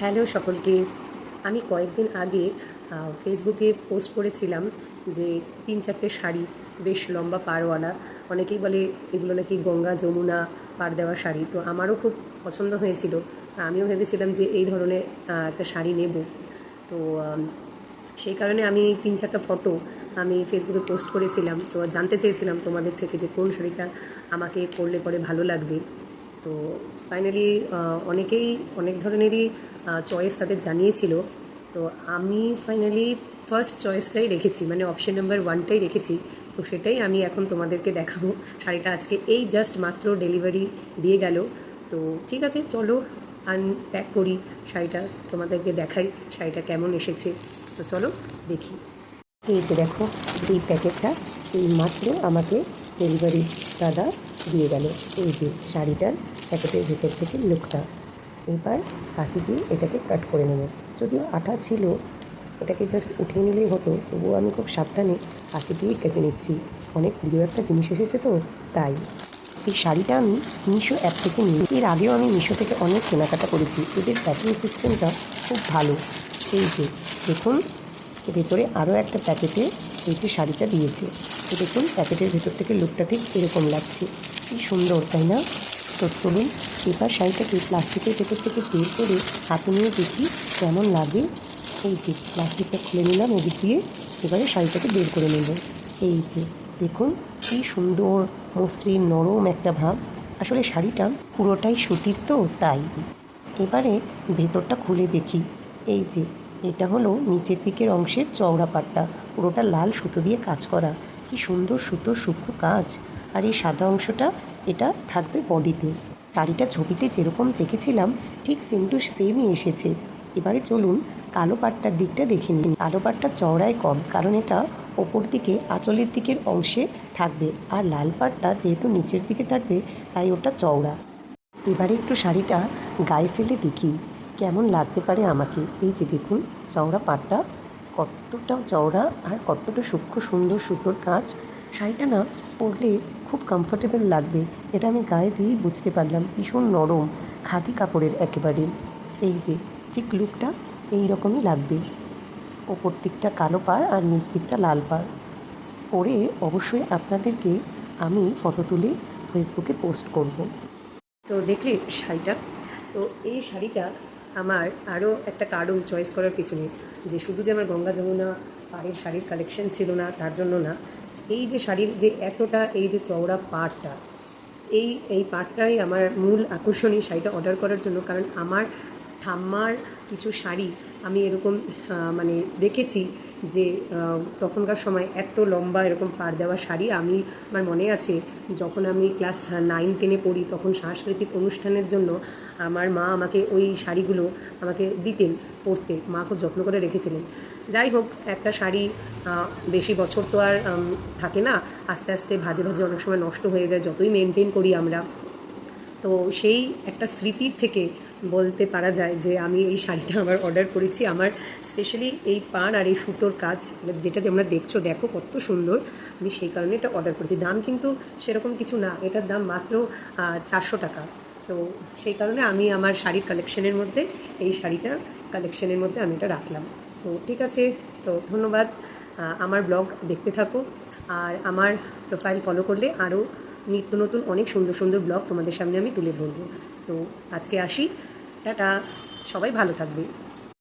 Hello সকলকে। আমি কয়েকদিন আগে ফেসবুকে পোস্ট করেছিলাম যে ৩-৪টে শাড়ি বেশ লম্বা পাড়ওয়ালা। অনেকেই বলে এগুলো নাকি গঙ্গা যমুনা পাড় দেওয়া শাড়ি। তো আমারও খুব পছন্দ হয়েছিল। আমিও ভেবেছিলাম যে এই ধরনের একটা শাড়ি নেব। তো সেই কারণে আমি ৩-৪টা ফটো আমি ফেসবুকে পোস্ট করেছিলাম। তো জানতে চেয়েছিলাম তোমাদের থেকে যে কোন শাড়িটা আমাকে পরলে পরে ভালো লাগবে। তো ফাইনালি অনেকেই অনেক ধরনেরই চয়েস তাদের জানিয়েছিল। তো আমি ফাইনালি ফার্স্ট চয়েসটাই রেখেছি, মানে অপশন নাম্বার 1টাই রেখেছি। তো সেটাই আমি এখন তোমাদেরকে দেখাবো। শাড়িটা আজকে এই জাস্ট মাত্র ডেলিভারি দিয়ে গেল। তো ঠিক আছে, চলো আনপ্যাক করি শাড়িটা, তোমাদেরকে দেখাই শাড়িটা কেমন এসেছে। তো চলো দেখি। এই যে দেখো, এই প্যাকেটটা এই মাত্র আমাকে ডেলিভারি দাদা দিয়ে গেল। এই যে শাড়িটার প্যাকেটের ভেতর থেকে লুকটা। এবার কাঁচি দিয়ে এটাকে কাট করে নেব। যদিও আঠা ছিল, এটাকে জাস্ট উঠিয়ে নিলেই হতো, তবুও আমি খুব সাবধানে কাঁচি দিয়েই কেটে নিচ্ছি। অনেক প্রিয় একটা জিনিস এসেছে তো তাই। এই শাড়িটা আমি মিশো অ্যাপ থেকে নিই। এর আগেও আমি মিশো থেকে অনেক কেনাকাটা করেছি। এদের প্যাকিং সিস্টেমটা খুব ভালো। এই যে দেখুন, ভেতরে আরও একটা প্যাকেটে এই যে শাড়িটা দিয়েছে। তো দেখুন প্যাকেটের ভেতর থেকে লুকটা ঠিক এরকম লাগছে। কি সুন্দর, তাই না? তো চলুন এবার শাড়িটাকে প্লাস্টিকের ভেতর থেকে বের করে হাতে নিয়ে দেখি কেমন লাগে। এই যে প্লাস্টিকটা খুলে নিলাম এদিক দিয়ে, এবারে শাড়িটাকে বের করে নেব। এই যে দেখুন কি সুন্দর মসৃণ নরম একটা ভাব। আসলে শাড়িটা পুরোটাই সুতির তো তাই। এবারে ভেতরটা খুলে দেখি। এই যে এটা হলো নিচের দিকের অংশের চওড়া পাটটা, পুরোটা লাল সুতো দিয়ে কাজ করা। কি সুন্দর সুতোর সূক্ষ্ম কাজ। আর এই সাদা অংশটা এটা থাকবে বডিতে। শাড়িটা ছবিতে যেরকম দেখেছিলাম ঠিক সেম টু সেমই এসেছে। এবারে চলুন কালো পাটটার দিকটা দেখে নিন। কালো পাটটা চওড়ায় কম, কারণ এটা ওপর দিকে আঁচলের দিকের অংশে থাকবে, আর লাল পাটটা যেহেতু নিচের দিকে থাকবে তাই ওটা চওড়া। এবারে একটু শাড়িটা গায়ে ফেলে দেখি কেমন লাগতে পারে আমাকে। এই যে দেখুন চওড়া পাটটা কতটা চওড়া আর কতটা সূক্ষ্ম সুন্দর সুতোর কাজ। শাড়িটা না পরলে খুব কমফোর্টেবল লাগবে, এটা আমি গায়ে দিয়েই বুঝতে পারলাম। ভীষণ নরম খাদি কাপড়ের একেবারে। এই যে ঠিক লুকটা এই রকমই লাগবে। ওপর দিকটা কালো পাড় আর নিচ দিকটা লাল পাড়। পরে অবশ্যই আপনাদেরকে আমি ফটো তুলে ফেসবুকে পোস্ট করব। তো দেখলি শাড়িটা, তো এই শাড়িটা আমার আরও একটা কারণ চয়েস করার পিছনে, যে শুধু যে আমার গঙ্গা যমুনা পাড়ের শাড়ির কালেকশন ছিল না তার জন্য না। এই যে শাড়ির যে এতটা এই যে চওড়া পাড়টা, এই পাটটাই আমার মূল আকর্ষণ এই শাড়িটা অর্ডার করার জন্য। কারণ আমার ঠাম্মার কিছু শাড়ি আমি এরকম মানে দেখেছি যে তখনকার সময় এত লম্বা এরকম পাড় দেওয়া শাড়ি আমার মনে আছে যখন আমি ক্লাস 9-10-এ পড়ি, তখন সাংস্কৃতিক অনুষ্ঠানের জন্য আমার মা আমাকে ওই শাড়িগুলো আমাকে দিতেন পরতে। মা খুব যত্ন করে রেখেছিলেন। যাই হোক, একটা শাড়ি বেশি বছর তো আর থাকে না, আস্তে আস্তে ভাজে ভাজে অনেক সময় নষ্ট হয়ে যায় যতই মেনটেন করি আমরা। তো সেই একটা স্মৃতির থেকে বলতে পারা যায় যে আমি এই শাড়িটা আবার অর্ডার করেছি। আমার স্পেশালি এই পাড় আর এই সুতোর কাজ যেটা তোমরা দেখছো, দেখো কত সুন্দর। আমি সেই কারণে এটা অর্ডার করেছি। দাম কিন্তু সেরকম কিছু না, এটার দাম মাত্র 400 টাকা। তো সেই কারণে আমি আমার শাড়ির কালেকশনের মধ্যে এই শাড়িটার কালেকশনের মধ্যে আমি এটা রাখলাম। তো ঠিক আছে, তো ধন্যবাদ। আমার ব্লগ দেখতে থাকো, আর আমার প্রোফাইল ফলো করলে আরও নিত্য নতুন অনেক সুন্দর সুন্দর ব্লগ তোমাদের সামনে আমি তুলে ধরবো। তো আজকে আসি, টাটা, সবাই ভালো থাকবে।